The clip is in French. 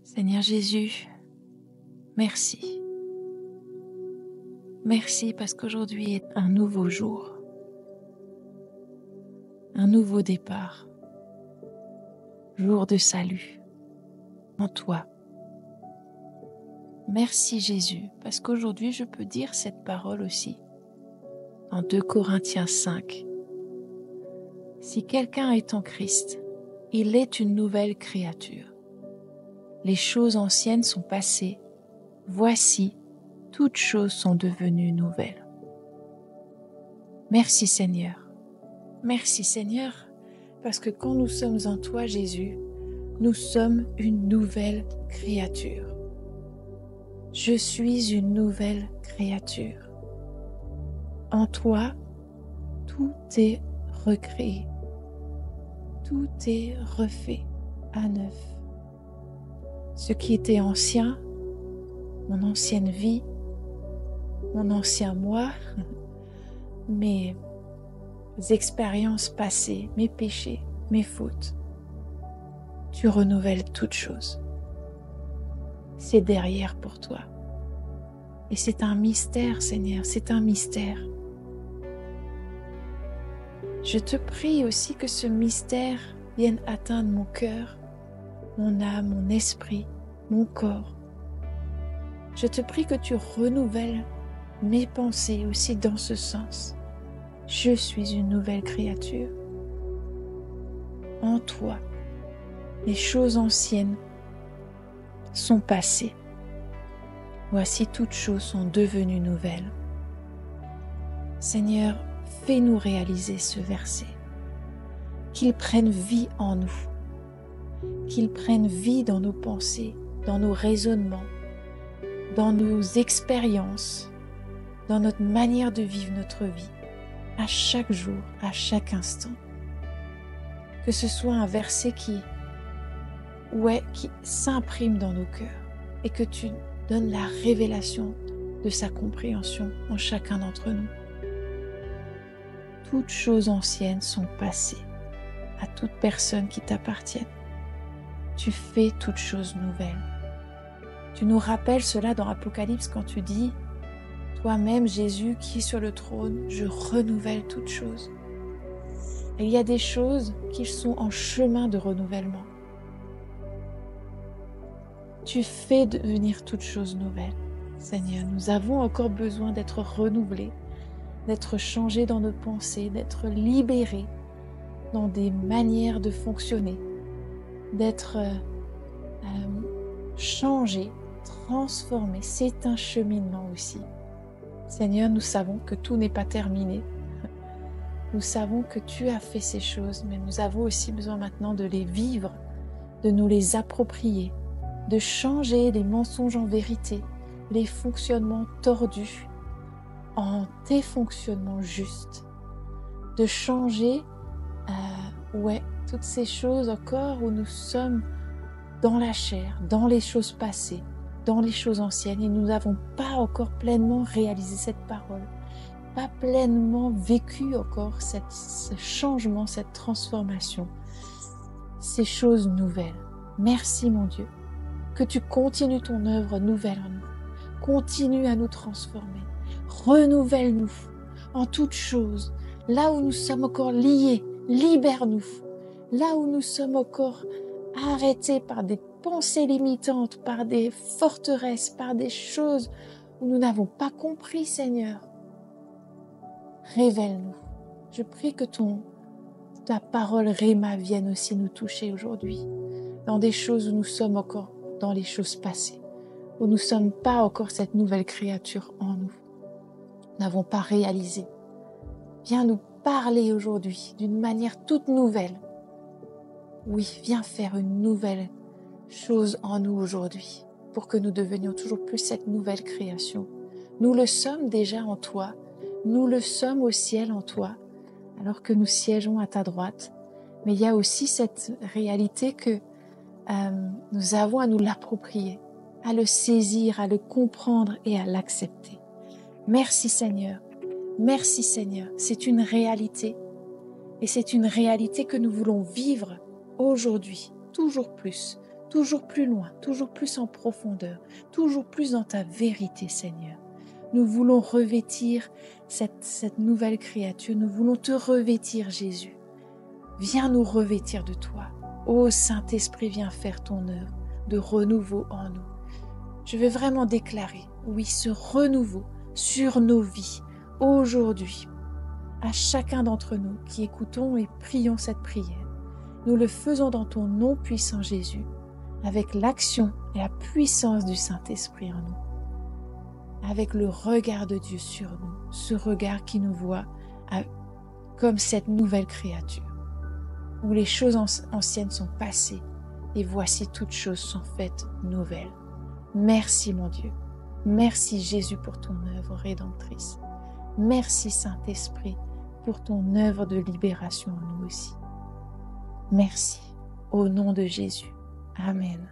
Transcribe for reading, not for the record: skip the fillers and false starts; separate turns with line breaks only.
Seigneur Jésus, merci. Merci parce qu'aujourd'hui est un nouveau jour, un nouveau départ, jour de salut en toi. Merci Jésus parce qu'aujourd'hui je peux dire cette parole aussi en 2 Corinthiens 5. Si quelqu'un est en Christ, il est une nouvelle créature. Les choses anciennes sont passées, voici, toutes choses sont devenues nouvelles. Merci Seigneur. Merci Seigneur, parce que quand nous sommes en toi Jésus, nous sommes une nouvelle créature. Je suis une nouvelle créature. En toi, tout est recréé. Tout est refait à neuf. Ce qui était ancien, mon ancienne vie, mon ancien moi, mes expériences passées, mes péchés, mes fautes, tu renouvelles toutes choses. C'est derrière pour toi. Et c'est un mystère, Seigneur, c'est un mystère. Je te prie aussi que ce mystère vienne atteindre mon cœur, mon âme, mon esprit, mon corps. Je te prie que tu renouvelles mes pensées aussi dans ce sens. Je suis une nouvelle créature. En toi, les choses anciennes sont passées. Voici toutes choses sont devenues nouvelles. Seigneur, fais-nous réaliser ce verset. Qu'il prenne vie en nous. Qu'il prenne vie dans nos pensées, dans nos raisonnements, dans nos expériences, dans notre manière de vivre notre vie, à chaque jour, à chaque instant. Que ce soit un verset qui s'imprime dans nos cœurs et que tu donnes la révélation de sa compréhension en chacun d'entre nous. Toutes choses anciennes sont passées à toute personne qui t'appartienne. Tu fais toutes choses nouvelles. Tu nous rappelles cela dans Apocalypse quand tu dis « Toi-même, Jésus, qui est sur le trône, je renouvelle toutes choses. » Et il y a des choses qui sont en chemin de renouvellement. Tu fais devenir toutes choses nouvelles. Seigneur, nous avons encore besoin d'être renouvelés, d'être changés dans nos pensées, d'être libérés dans des manières de fonctionner, d'être changés, transformés. C'est un cheminement aussi. Seigneur, nous savons que tout n'est pas terminé. Nous savons que tu as fait ces choses, mais nous avons aussi besoin maintenant de les vivre, de nous les approprier, de changer les mensonges en vérité, les fonctionnements tordus en tes fonctionnements justes, de changer toutes ces choses encore où nous sommes dans la chair, dans les choses passées, dans les choses anciennes et nous n'avons pas encore pleinement réalisé cette parole, pas pleinement vécu encore ce changement, cette transformation, ces choses nouvelles. Merci mon Dieu, que tu continues ton œuvre nouvelle en nous, continue à nous transformer, renouvelle-nous en toutes choses, là où nous sommes encore liés, libère-nous, là où nous sommes encore arrêtés par des pensées limitantes, par des forteresses, par des choses où nous n'avons pas compris, Seigneur. Révèle-nous. Je prie que ta parole Réma vienne aussi nous toucher aujourd'hui, dans des choses où nous sommes encore dans les choses passées, où nous ne sommes pas encore cette nouvelle créature en nous. Nous n'avons pas réalisé. Viens nous parler aujourd'hui d'une manière toute nouvelle. Oui, viens faire une nouvelle chose en nous aujourd'hui pour que nous devenions toujours plus cette nouvelle création. Nous le sommes déjà en toi, nous le sommes au ciel en toi, alors que nous siégeons à ta droite. Mais il y a aussi cette réalité que nous avons à nous l'approprier, à le saisir, à le comprendre et à l'accepter. Merci Seigneur, merci Seigneur. C'est une réalité et c'est une réalité que nous voulons vivre aujourd'hui, toujours plus, toujours plus loin, toujours plus en profondeur, toujours plus dans ta vérité, Seigneur. Nous voulons revêtir cette nouvelle créature, nous voulons te revêtir, Jésus. Viens nous revêtir de toi. Ô Saint-Esprit, viens faire ton œuvre de renouveau en nous. Je veux vraiment déclarer, oui, ce renouveau sur nos vies, aujourd'hui, à chacun d'entre nous qui écoutons et prions cette prière. Nous le faisons dans ton nom puissant, Jésus, avec l'action et la puissance du Saint-Esprit en nous, avec le regard de Dieu sur nous, ce regard qui nous voit comme cette nouvelle créature, où les choses anciennes sont passées et voici toutes choses sont faites nouvelles. Merci mon Dieu, merci Jésus pour ton œuvre rédemptrice. Merci Saint-Esprit pour ton œuvre de libération en nous aussi. Merci, au nom de Jésus. Amen.